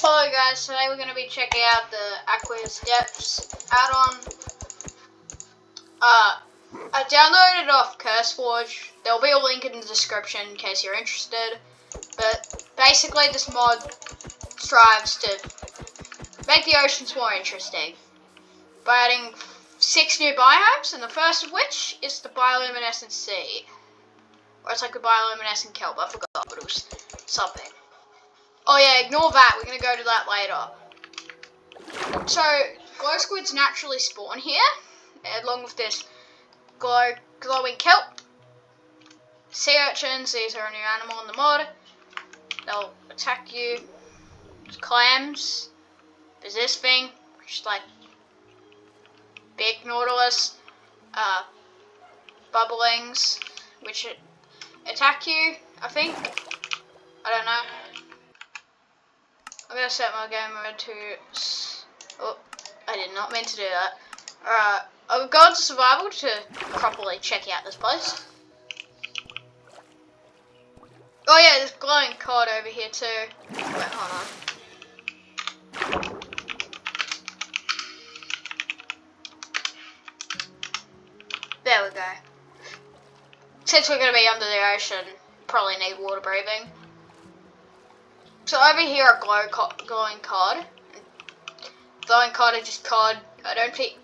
Hello guys, today we're going to be checking out the Aqueous Depths add-on. I downloaded it off curseforge. There'll be a link in the description in case you're interested. But basically this mod strives to make the oceans more interesting by adding 6 new biomes, and the first of which is the bioluminescent sea. Or it's like a bioluminescent kelp, I forgot, but it was something. Oh yeah, ignore that, we're going to go to that later. So, glow squids naturally spawn here, along with this glowing kelp. Sea urchins, these are a new animal in the mod. They'll attack you. There's clams. There's this thing, which is like big nautilus. Bubblings, which attack you, I think. I don't know. I'm gonna set my game mode to. Oh, I did not mean to do that. Alright, I've gone to survival to properly check out this place. Oh yeah, there's glowing cod over here too. Wait, hold on. There we go. Since we're gonna be under the ocean, probably need water breathing. So over here are glowing cod. Glowing cod are just cod. I don't think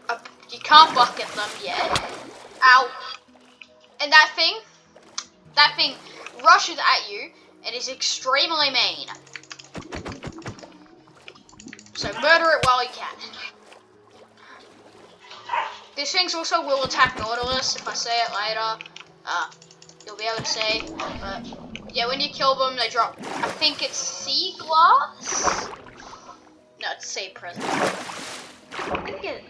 you can't bucket them yet. Ow! And that thing rushes at you and is extremely mean. So murder it while you can. These things also will attack nautilus. If I say it later, you'll be able to see. But yeah, when you kill them, they drop. I think it's sea glass. No, it's sea present. I'm gonna get it.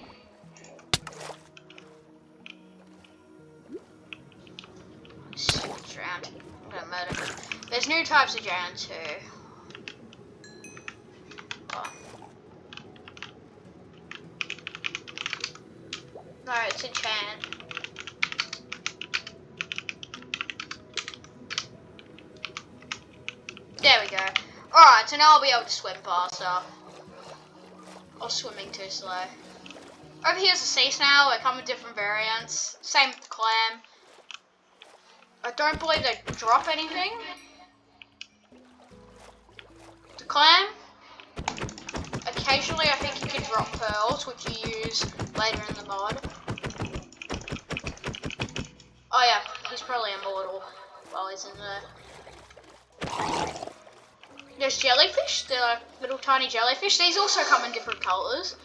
Drowned. I'm gonna murder him. There's new types of drowned too. Oh. No, it's enchant. There we go. Alright, so now I'll be able to swim faster. Or swimming too slow. Over here's a sea snail. They come in different variants. Same with the clam. I don't believe they drop anything. The clam, occasionally I think you can drop pearls, which you use later in the mod. Oh yeah, he's probably immortal while he's in there. There's jellyfish, they're like little tiny jellyfish. These also come in different colours.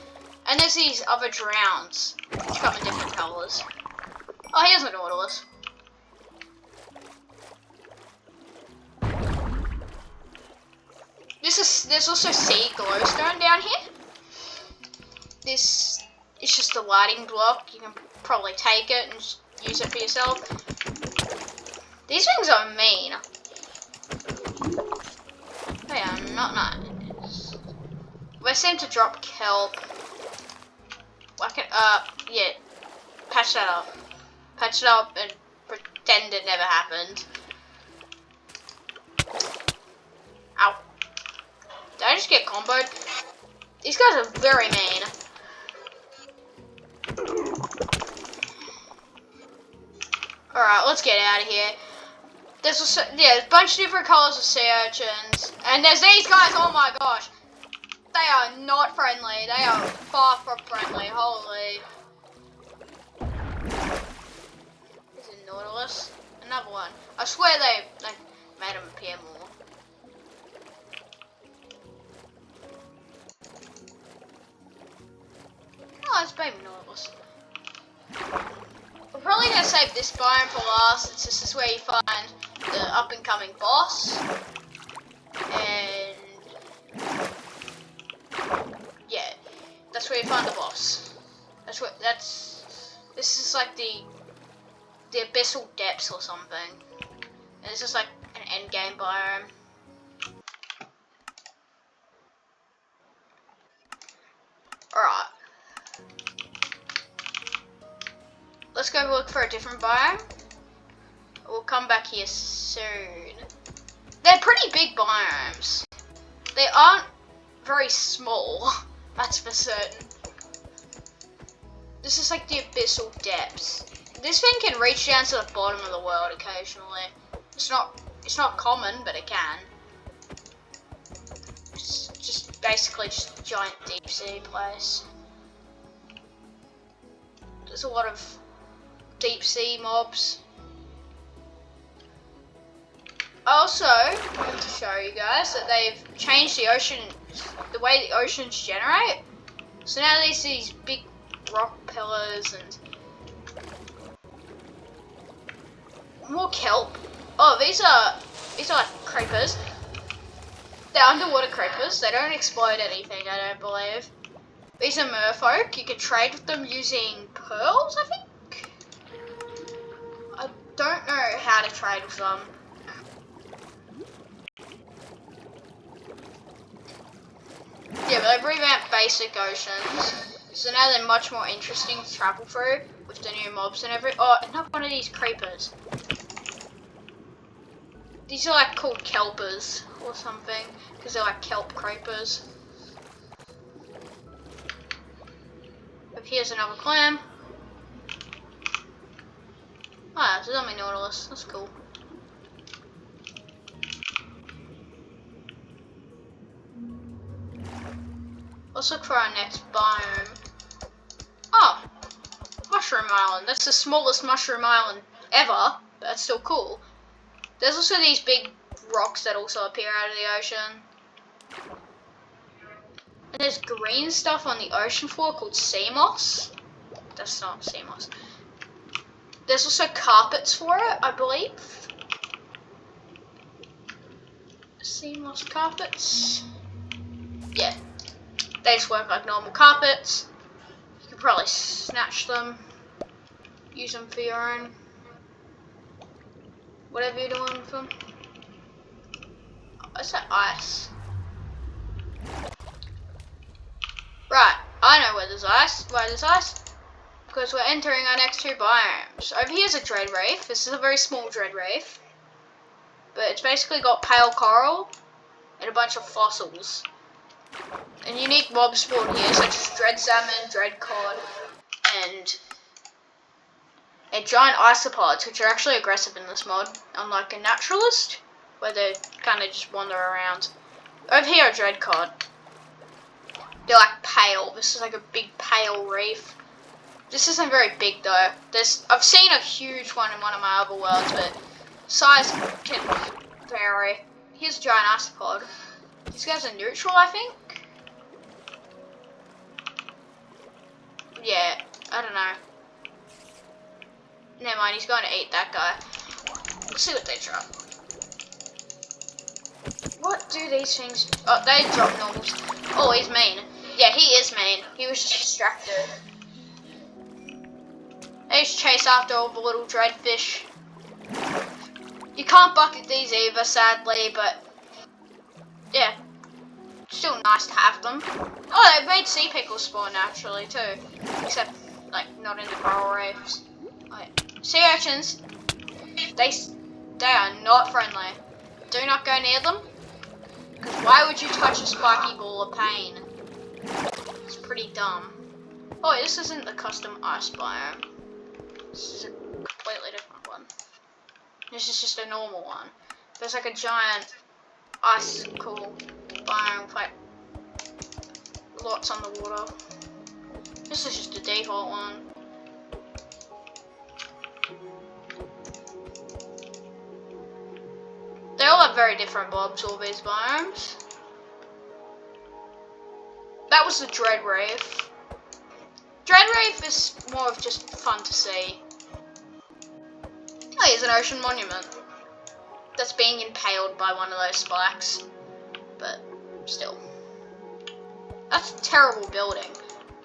And there's these other drowns, which come in different colours. Oh, here's a nautilus. There's also sea glowstone down here. This is just a lighting block. You can probably take it and just use it for yourself. These things are mean. They are not nice. They seem to drop kelp. Like it, yeah. Patch that up. Patch it up and pretend it never happened. Ow. Did I just get comboed? These guys are very mean. Alright, let's get out of here. There's also, yeah, a bunch of different colors of sea urchins. And there's these guys, oh my gosh. They are not friendly. They are far from friendly. Holy. There's a nautilus. Another one. I swear they made them appear more. Oh, it's baby nautilus. We're probably going to save this biome for last, since this is where you find the up-and-coming boss. And yeah, that's where you find the boss. This is like the Abyssal Depths or something. And it's just like an endgame biome. Alright. Let's go look for a different biome. We'll come back here soon. They're pretty big biomes. They aren't very small. That's for certain. This is like the Abyssal Depths. This thing can reach down to the bottom of the world occasionally. It's not common, but it can. It's just basically just a giant deep sea place. There's a lot of deep sea mobs. I also want to show you guys that they've changed the ocean, the way the oceans generate. So now there's these big rock pillars and more kelp. Oh, these are like creepers. They're underwater creepers. They don't explode anything, I don't believe. These are merfolk. You can trade with them using pearls, I think. I don't know how to trade with them. Yeah, but they've revamped basic oceans. So now they're much more interesting to travel through with the new mobs and everything. Oh, another one of these creepers. These are like called kelpers or something, because they're like kelp creepers. Up here's another clam. Ah, it's a zombie nautilus. That's cool. Let's look for our next biome. Oh, Mushroom Island. That's the smallest mushroom island ever, but that's still cool. There's also these big rocks that also appear out of the ocean. And there's green stuff on the ocean floor called sea moss. That's not sea moss. There's also carpets for it, I believe. Sea moss carpets. Yeah. They just work like normal carpets. You could probably snatch them. Use them for your own. Whatever you're doing with them. Oh, what's that ice? Right, I know where there's ice. Why there's ice? Because we're entering our next two biomes. Over here's a dread reef. This is a very small dread reef. But it's basically got pale coral and a bunch of fossils. And unique mobs spawn here, such as dread salmon, dread cod, and giant isopods, which are actually aggressive in this mod, unlike a naturalist, where they kind of just wander around. Over here are dread cod. They're like pale. This is like a big pale reef. This isn't very big though. I've seen a huge one in one of my other worlds, but size can vary. Here's a giant isopod. These guys are neutral, I think. Yeah, I don't know. Never mind, he's going to eat that guy. Let's see what they drop. What do these things... Oh, they drop normals. Oh, he's mean. Yeah, he is mean. He was just distracted. They just chase after all the little dreadfish. You can't bucket these either, sadly, but... yeah. Still nice to have them. Oh, they've made sea pickles spawn naturally, too. Except, like, not in the coral reefs. Right. Sea urchins, they are not friendly. Do not go near them, because why would you touch a spiky ball of pain? It's pretty dumb. Oh, this isn't the custom ice biome. This is a completely different one. This is just a normal one. There's like a giant icicle biome with like lots on the water. This is just a default one. They all have very different mobs, all these biomes. That was the Dread Reef. Dread Reef is more of just fun to see. Oh, here's an ocean monument. That's being impaled by one of those spikes. But, still. That's a terrible building.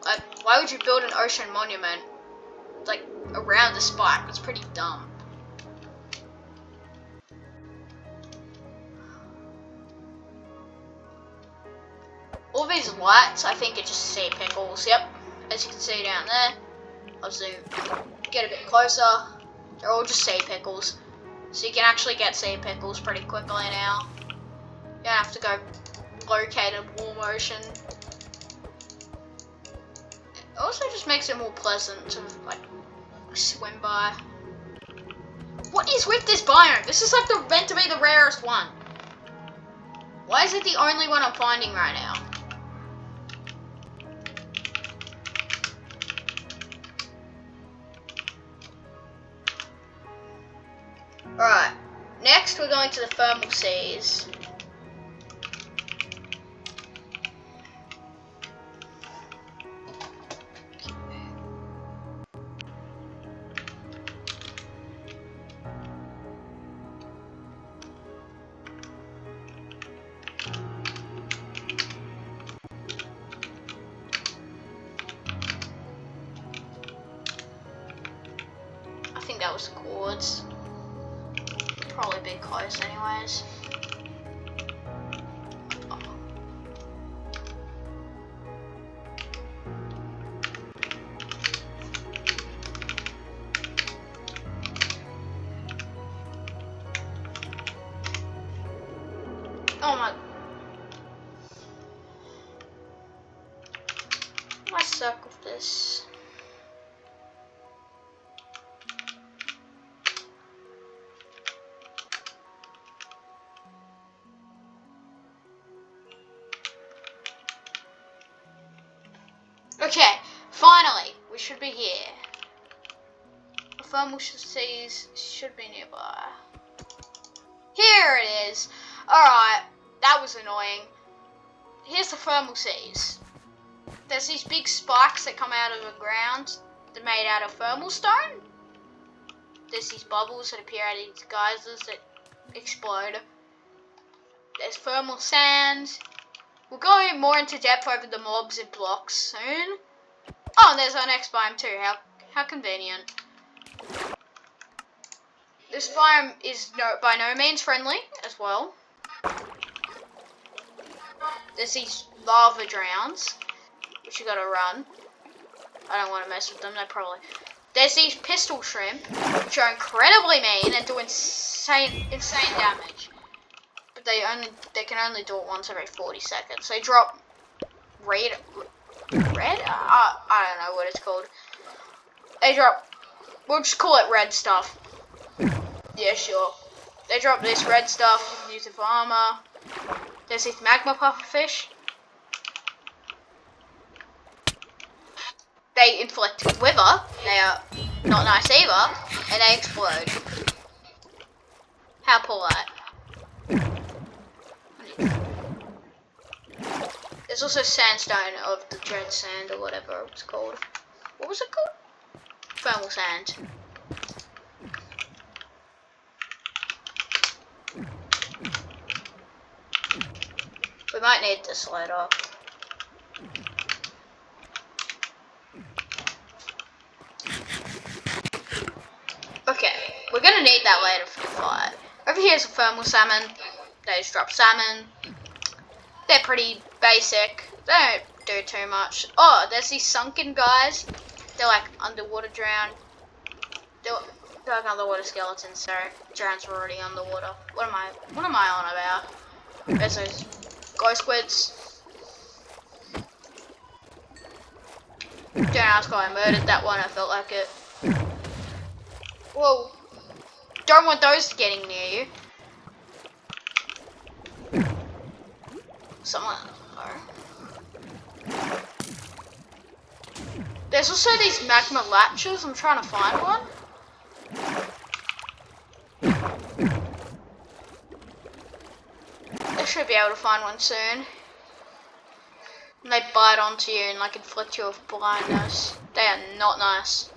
Like, why would you build an ocean monument, like, around a spike? It's pretty dumb. All these lights, I think, are just sea pickles. Yep, as you can see down there. I'll zoom, get a bit closer. They're all just sea pickles. So you can actually get sea pickles pretty quickly now. You don't have to go located warm ocean. It also just makes it more pleasant to like swim by. What is with this biome? This is like meant to be the rarest one. Why is it the only one I'm finding right now? Alright, next we're going to the thermal seas. I think that was the chords. Probably a bit close anyways. Oh my. I suck with this. Okay, finally, we should be here. The thermal seas should be nearby. Here it is. Alright, that was annoying. Here's the thermal seas. There's these big spikes that come out of the ground. They're made out of thermal stone. There's these bubbles that appear out of these geysers that explode. There's thermal sand. We'll go more into depth over the mobs and blocks soon. Oh, and there's our next biome too. How convenient. This biome is by no means friendly as well. There's these lava drowns, which you gotta run. I don't want to mess with them. They probably. There's these pistol shrimp, which are incredibly mean and do insane damage. They can only do it once every 40 seconds. They drop red? I don't know what it's called. They drop, we'll just call it red stuff. Yeah, sure. They drop this red stuff, you can use it for armor. There's these magma pufferfish. They inflict wither, they are not nice either, and they explode. How polite. There's also sandstone of the dread sand or whatever it's called. What was it called? Thermal sand. We might need this later. Okay, we're gonna need that later for the fight. Over here is a thermal salmon. They just drop salmon. They're pretty basic. They don't do too much. Oh, there's these sunken guys. They're like underwater drowned. They're like underwater skeletons. Sorry, drowns were already underwater. What am I on about? There's those ghost squids. Don't ask how I murdered that one. I felt like it. Whoa! Don't want those getting near you. Someone. There's also these magma latches. I'm trying to find one. I should be able to find one soon. And they bite onto you and like inflict you with blindness. They are not nice.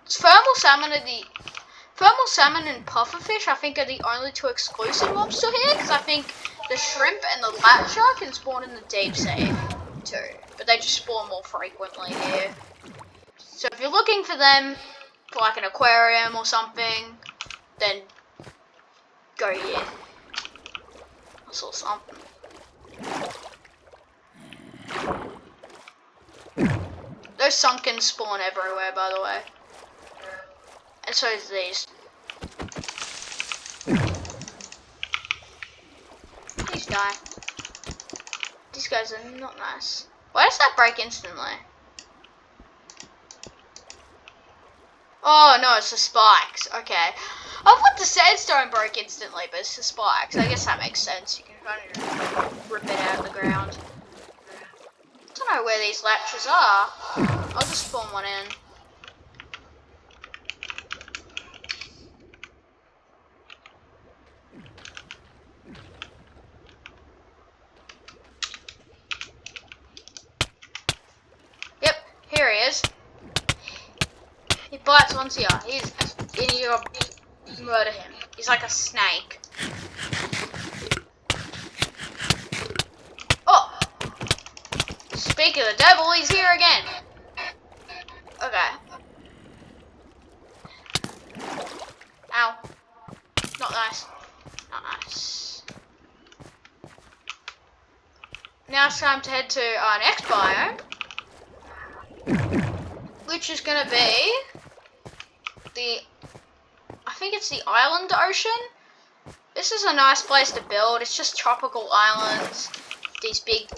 Thermal salmon and pufferfish, I think, are the only two exclusive mobs still here, because I think the shrimp and the latcher can spawn in the deep sea too, but they just spawn more frequently here. So if you're looking for them for like an aquarium or something, then go here. I saw something. Those sunken spawn everywhere, by the way. And so is these. Please die. These guys are not nice. Why does that break instantly? Oh no, it's the spikes. Okay. I thought the sandstone broke instantly, but it's the spikes. I guess that makes sense. You can kind of rip it out of the ground. I don't know where these latches are. I'll just spawn one in. Yep, here he is. He bites once here. And you murder him. He's like a snake. Oh! Speak of the devil, he's here again. Okay. Ow. Not nice. Not nice. Now it's time to head to our next biome, which is going to be I think it's the island ocean. This is a nice place to build. It's just tropical islands. These big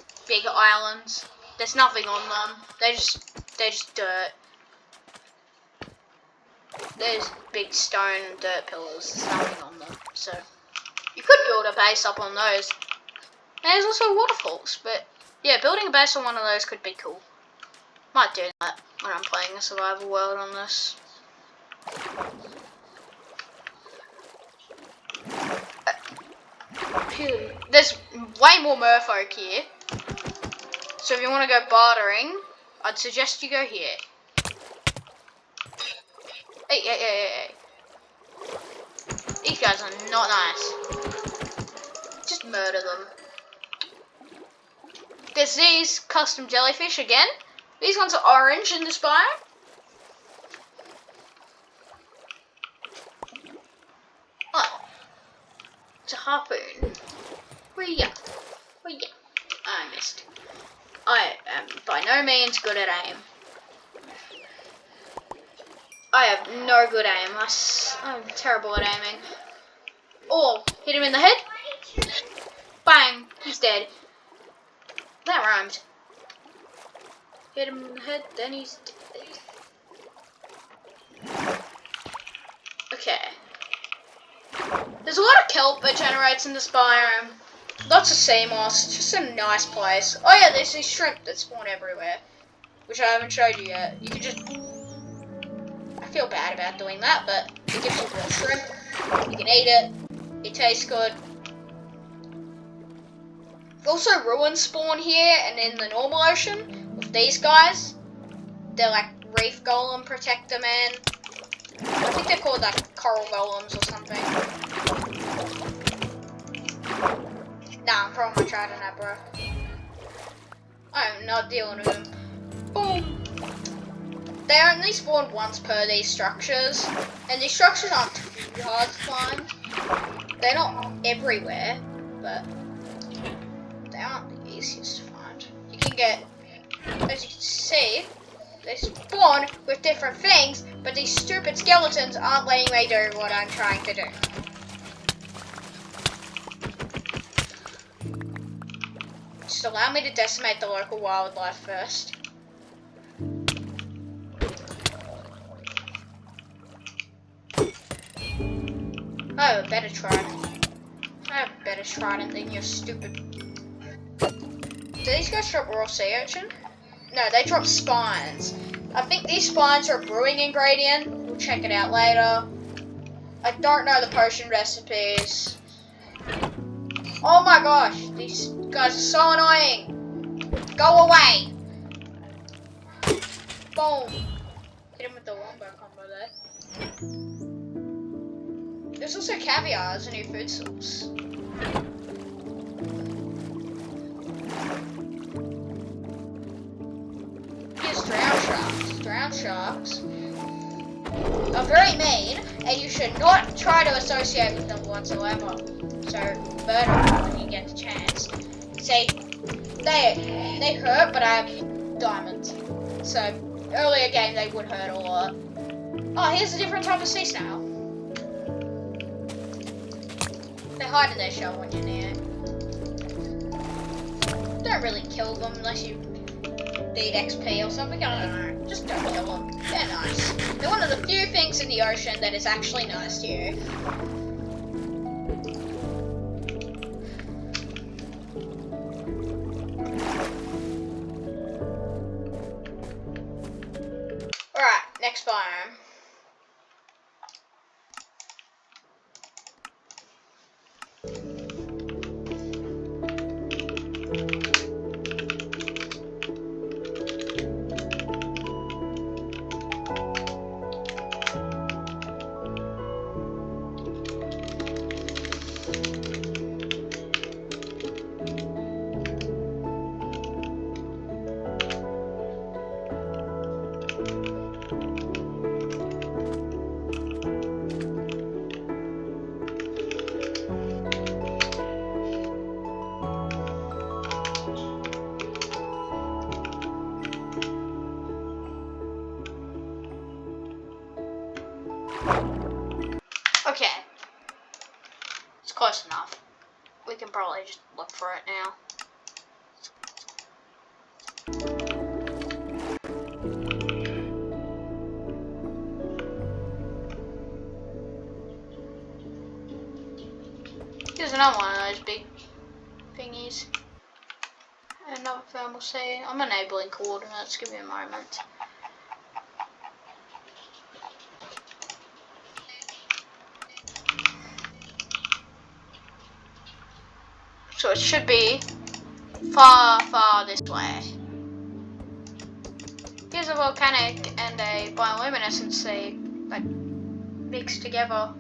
islands. There's nothing on them. They're just dirt. There's big stone and dirt pillars. There's nothing on them. So you could build a base up on those. And there's also waterfalls, but yeah, building a base on one of those could be cool. Might do that when I'm playing a survival world on this. There's way more merfolk here. So if you want to go bartering, I'd suggest you go here. Hey. These guys are not nice. Just murder them. There's these custom jellyfish again. These ones are orange in this biome. Oh. It's a harpoon. Where ya? I missed. I am by no means good at aim. I have no good aim. I'm terrible at aiming. Oh, hit him in the head. Bang, he's dead. That rhymed. Hit him in the head, then he's dead. Okay. There's a lot of kelp that generates in this biome. Lots of sea moss. Just a nice place. Oh yeah, there's these shrimp that spawn everywhere, which I haven't showed you yet. You can just... I feel bad about doing that, but it gives you raw shrimp. You can eat it. It tastes good. Also, ruins spawn here and in the normal ocean with these guys. They're like reef golem protector man. I think they're called like coral golems or something. Nah, I'm throwing my trident at bro. I'm not dealing with them. Boom. They only spawn once per these structures, and these structures aren't too hard to find. They're not everywhere, but they aren't the easiest to find. You can get, as you can see, they spawn with different things, but these stupid skeletons aren't letting me do what I'm trying to do. Just allow me to decimate the local wildlife first. I have a better trident. I have a better trident than your stupid... Do these guys drop raw sea urchin? No, they drop spines. I think these spines are a brewing ingredient. We'll check it out later. I don't know the potion recipes. Oh my gosh, these guys are so annoying. Go away. Boom. Hit him with the longbow combo there. There's also caviar as a new food source. Here's drowned sharks. Drowned sharks are very mean, and you should not try to associate with them whatsoever. So murder them when you get the chance. See, they hurt, but I have diamonds. So earlier game they would hurt a lot. Oh, here's a different type of sea snail. They hide in their shell when you're near. Don't really kill them unless you need XP or something. I don't know. Just don't kill them. They're nice. They're one of the few things in the ocean that is actually nice to you. Alright, next biome. Okay. It's close enough. We can probably just look for it now. Here's another one of those big thingies. Another thermal sea. I'm enabling coordinates, give me a moment. So it should be far, far this way. Here's a volcanic and a bioluminescent sea, like mixed together.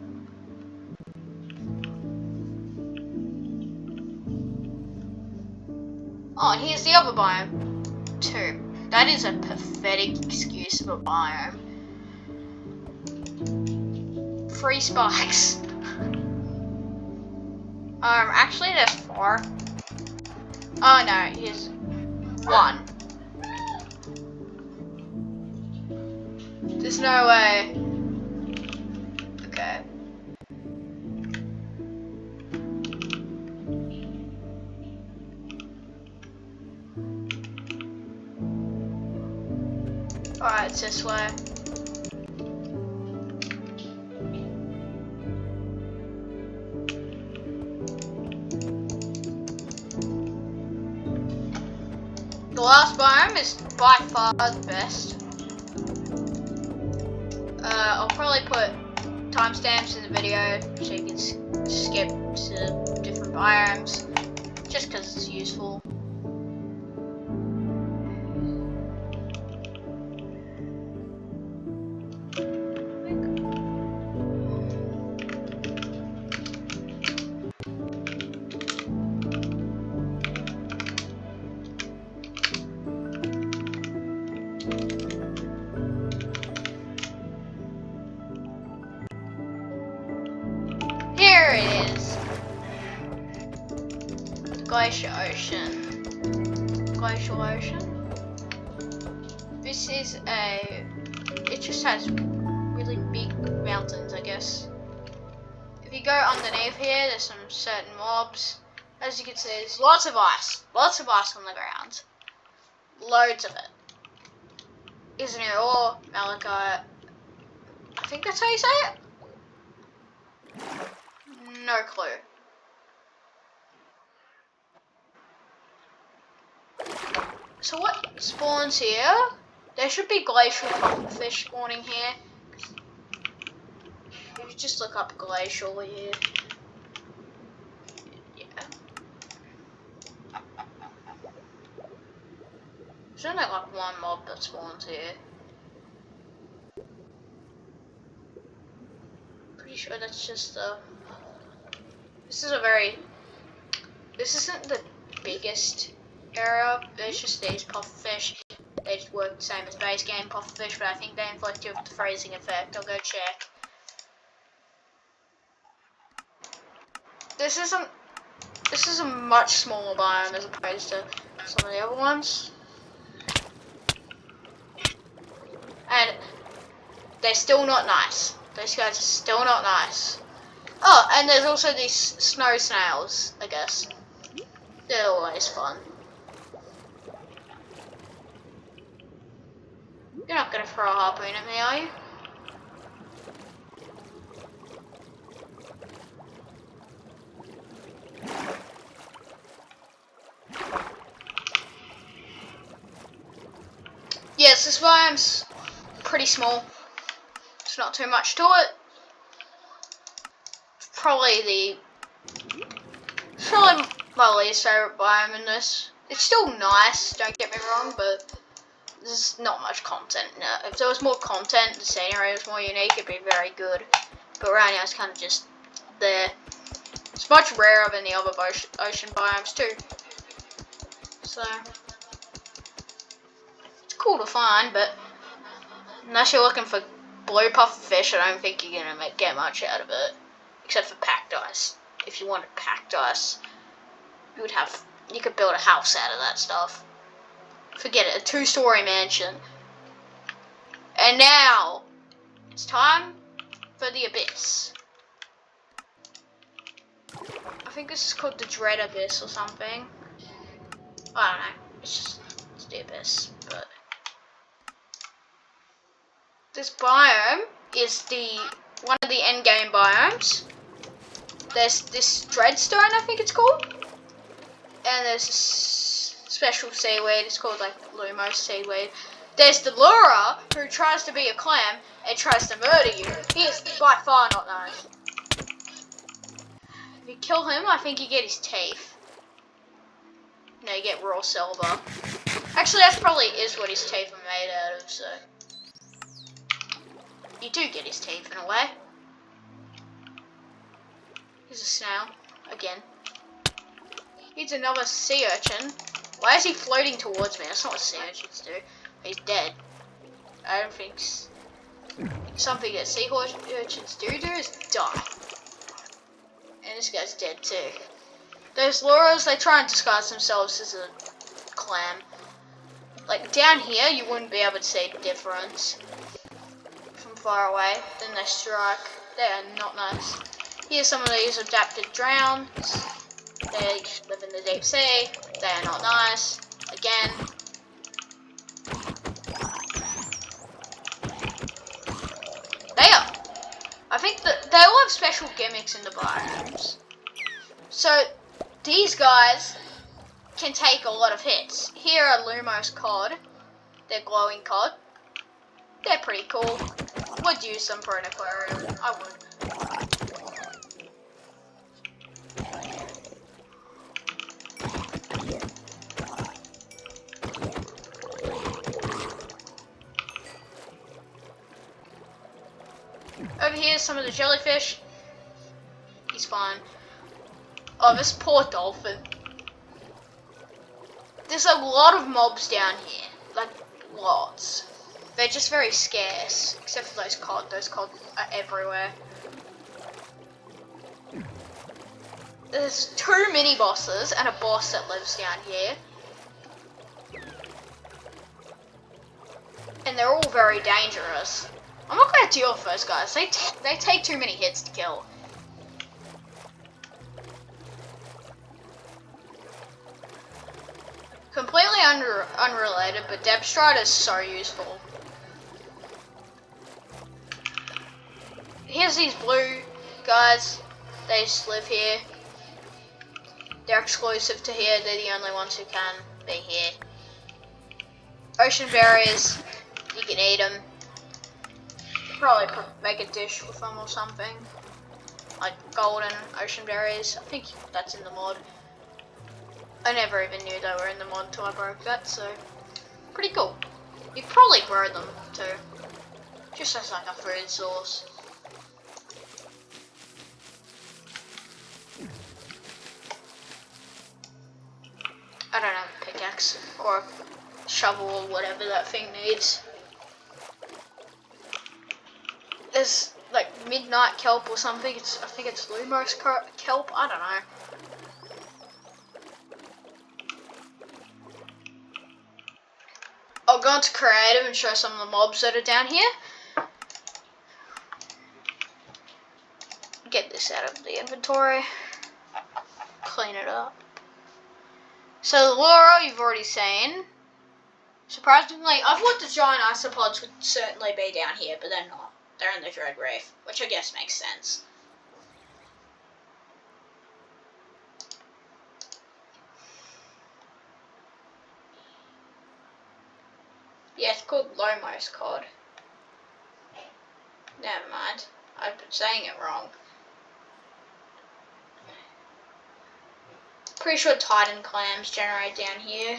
Oh, and here's the other biome too. That is a pathetic excuse of a biome. 3 spikes. Actually there's 4. Oh no, here's 1. There's no way. Okay. Alright, it's this way. The last biome is by far the best. I'll probably put timestamps in the video so you can skip to different biomes, just because it's useful. Here it is. Glacial Ocean. Glacial Ocean. This is it just has really big mountains, I guess. If you go underneath here, there's some certain mobs. As you can see, there's lots of ice. Lots of ice on the ground. Loads of it. Isn't it all malachite? I think that's how you say it. No clue. So what spawns here? There should be glacial pufferfish spawning here. If you just look up glacial here. Yeah. There's only like 1 mob that spawns here. Pretty sure that's just the... This isn't the biggest area. There's just these pufferfish. They just work the same as base game pufferfish, but I think they inflict you with the freezing effect. I'll go check. This is a much smaller biome as opposed to some of the other ones. And they're still not nice. Those guys are still not nice. Oh, and there's also these snow snails, I guess. They're always fun. You're not gonna throw a harpoon at me, are you? Yes, this biome's pretty small. It's not too much to it. It's probably my least favourite biome in this. It's still nice, don't get me wrong, but there's not much content in it. If there was more content, the scenery was more unique, it'd be very good. But right now it's kind of just there. It's much rarer than the other ocean biomes too. So, it's cool to find, but unless you're looking for blue puffer fish, I don't think you're going to get much out of it. Except for packed ice. If you wanted packed ice, you could build a house out of that stuff. Forget it, a 2-story mansion. And now, it's time for the Abyss. I think this is called the Dread Abyss or something. I don't know, it's the Abyss, but... This biome is one of the endgame biomes. There's this Dreadstone, I think it's called. And there's this special seaweed, it's called like Lumos seaweed. There's the Lura, who tries to be a clam and tries to murder you. He is by far not nice. If you kill him, I think you get his teeth. No, you get raw silver. Actually, that probably is what his teeth are made out of, so... You do get his teeth in a way. Here's a snail, again. Here's another sea urchin. Why is he floating towards me? That's not what sea urchins do. He's dead. I don't think something that sea urchins do is die. And this guy's dead too. Those luras, they try and disguise themselves as a clam. Like down here, you wouldn't be able to see the difference from far away. Then they strike. They are not nice. Here's some of these adapted drowns. They live in the deep sea. They are not nice. Again. They are. I think that they all have special gimmicks in the biomes. So these guys can take a lot of hits. Here are Lumos cod. They're glowing cod. They're pretty cool. Would use them for an aquarium. I would. Over here, some of the jellyfish. He's fine. Oh, this poor dolphin. There's a lot of mobs down here. Like, lots. They're just very scarce. Except for those cod. Those cod are everywhere. There's 2 mini-bosses and a boss that lives down here. And they're all very dangerous. I'm not going to deal with those guys. They take too many hits to kill. Completely unrelated, but Depth Stride is so useful. Here's these blue guys. They just live here. They're exclusive to here. They're the only ones who can be here. Ocean berries. You can eat them. Probably make a dish with them or something. Like golden ocean berries. I think that's in the mod. I never even knew they were in the mod until I broke that, so pretty cool. You probably grow them too. Just as like a food source. I don't have a pickaxe or a shovel or whatever that thing needs. There's like midnight kelp or something. I think it's Lumos kelp. I don't know. I'll go into creative and show some of the mobs that are down here. Get this out of the inventory. Clean it up. So the Laura you've already seen. Surprisingly, I thought the giant isopods would certainly be down here, but they're not. They're in the Dread Reef, which I guess makes sense. Yeah, it's called Lomos Cod. Never mind. I've been saying it wrong. Pretty sure Titan clams generate down here.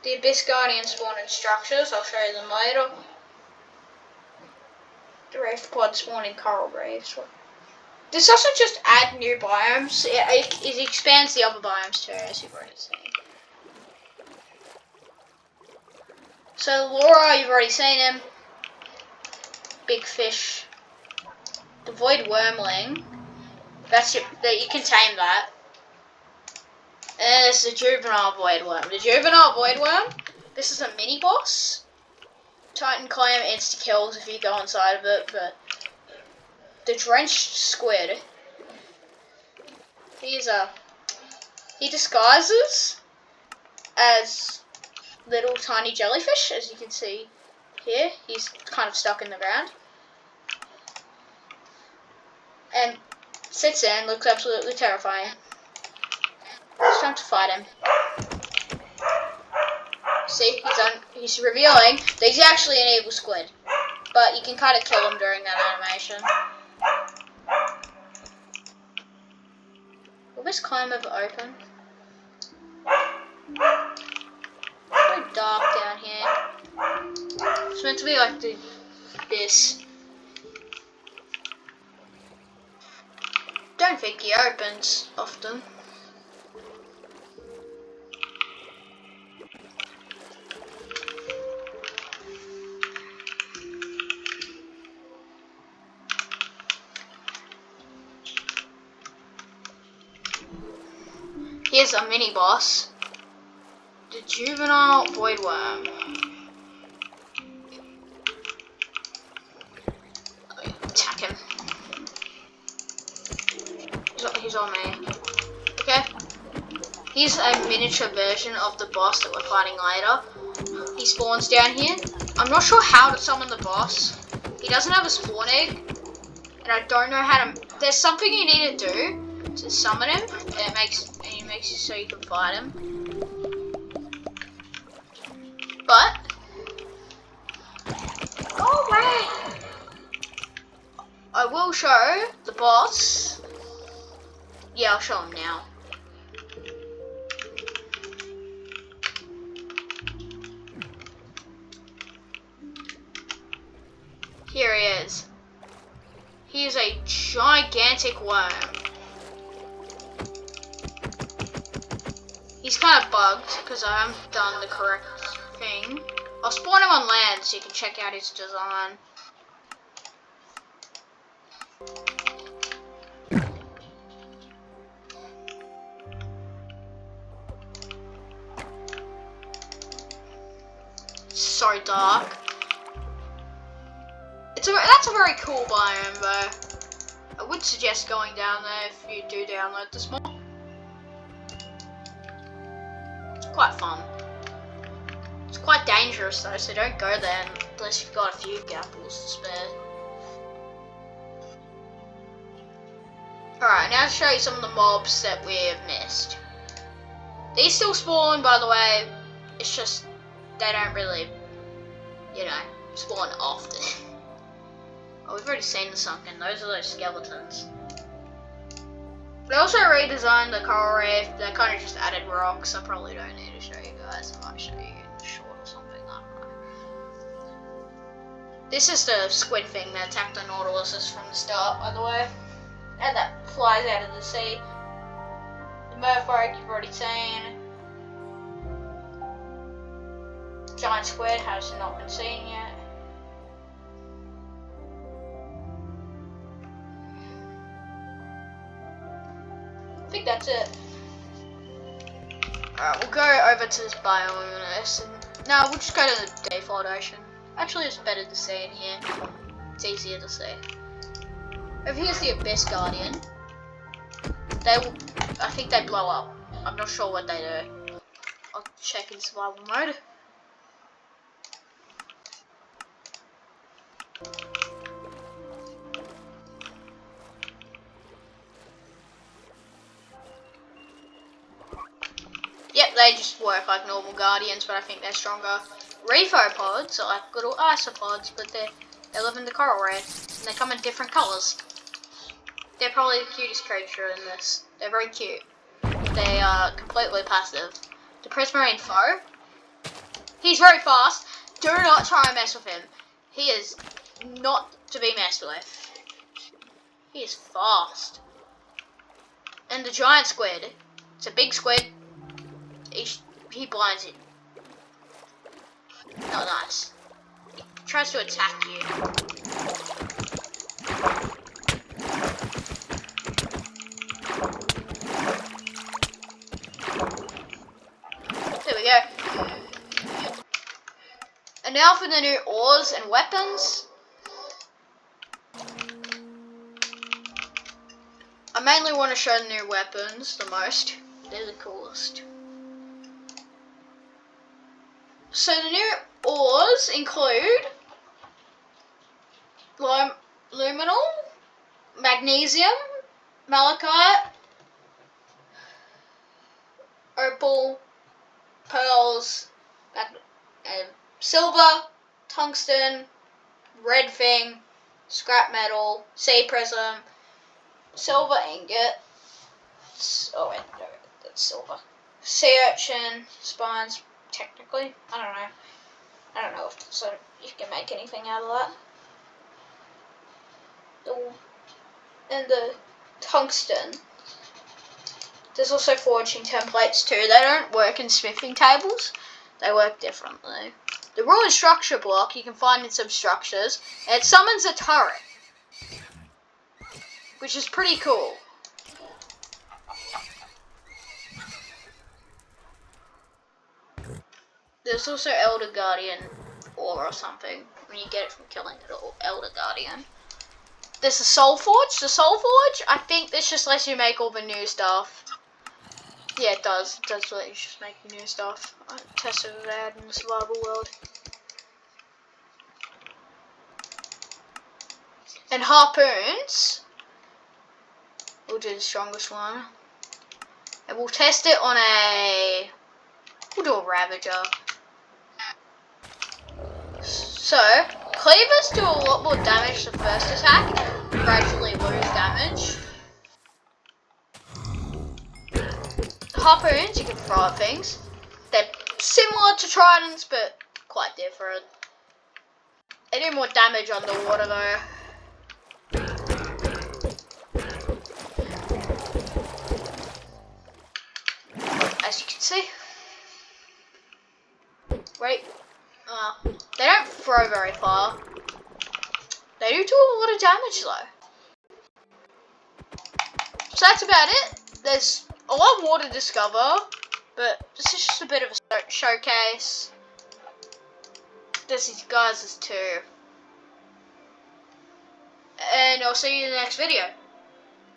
The Abyss Guardian spawn in structures, I'll show you them later. The Reef Pod spawn in coral reefs. This doesn't just add new biomes, it expands the other biomes too, as you've already seen. So Laura, you've already seen him. Big fish. The Void Wormling. You can tame that. And there's the Juvenile Void Worm. The Juvenile Void Worm, this is a mini boss. Titan Clam insta kills if you go inside of it, but the Drenched Squid, he disguises as little tiny jellyfish, as you can see here. He's kind of stuck in the ground. And sits there and looks absolutely terrifying. It's time to fight him. See, he's revealing that he's actually an evil squid. But you can kind of kill him during that animation. Will this climb ever open? It's very dark down here. It's meant to be like this. Don't think he opens often. Here's a mini boss, the Juvenile Void Worm. Attack him. He's on me. Okay. He's a miniature version of the boss that we're fighting later. He spawns down here. I'm not sure how to summon the boss. He doesn't have a spawn egg, and I don't know how to. There's something you need to do to summon him, and it makes it so you can fight him. But go away! I will show the boss. Yeah, I'll show him now. Here he is. He is a gigantic worm. He's kind of bugged because I haven't done the correct thing. I'll spawn him on land so you can check out his design. So dark. That's a very cool biome though. I would suggest going down there if you do download this mod. It's quite fun. It's quite dangerous though, so don't go there unless you've got a few gapples to spare. Alright, now to show you some of the mobs that we have missed. These still spawn, by the way. It's just they don't really, spawn often. Oh, we've already seen the sunken. Those are those skeletons. They also redesigned the coral reef. They kind of just added rocks. I probably don't need to show you guys. I might show you in short or something. I don't know. This is the squid thing that attacked the Nautiluses from the start, by the way. And that flies out of the sea. The merfolk you've already seen. Giant squid has not been seen yet. I think that's it. Alright, we'll go over to this bioluminescent. No, we'll just go to the default ocean. Actually, it's better to see in here. It's easier to see. Over here's the Abyss Guardian. I think they blow up. I'm not sure what they do. I'll check in survival mode. Yep, they just work like normal guardians, but I think they're stronger. Reefopods are like little isopods, but they live in the coral reef, and they come in different colours. They're probably the cutest creature in this. They're very cute. They are completely passive. The prismarine foe, he's very fast. Do not try and mess with him. He is not to be messed with. He is fast. And the giant squid, it's a big squid. He blinds it. Not nice. He tries to attack you. There we go. And now for the new ores and weapons. I mainly want to show the new weapons the most. They're the coolest. So the new ores include luminol, magnesium, malachite, opal, pearls, silver, tungsten, red thing, scrap metal, sea prism, silver ingot. Oh wait, no, that's silver. Sea urchin spines. Technically, I don't know if you can make anything out of that. And the tungsten. There's also forging templates too. They don't work in smithing tables. They work differently. The ruined structure block you can find in some structures. And it summons a turret, which is pretty cool. There's also Elder Guardian ore or something when you get it from killing the Elder Guardian. There's the Soul Forge. The Soul Forge, I think this just lets you make all the new stuff. Yeah, it does. It does let you just make new stuff. I tested it out in the survival world. And harpoons. We'll do the strongest one. And we'll test it on we'll do a Ravager. So, cleavers do a lot more damage the first attack, gradually lose damage. Harpoons, you can throw at things. They're similar to tridents, but quite different. They do more damage underwater though. As you can see. Wait. They don't throw very far. They do a lot of damage though. So that's about it. There's a lot more to discover, but this is just a bit of a showcase. There's these guys too. And I'll see you in the next video.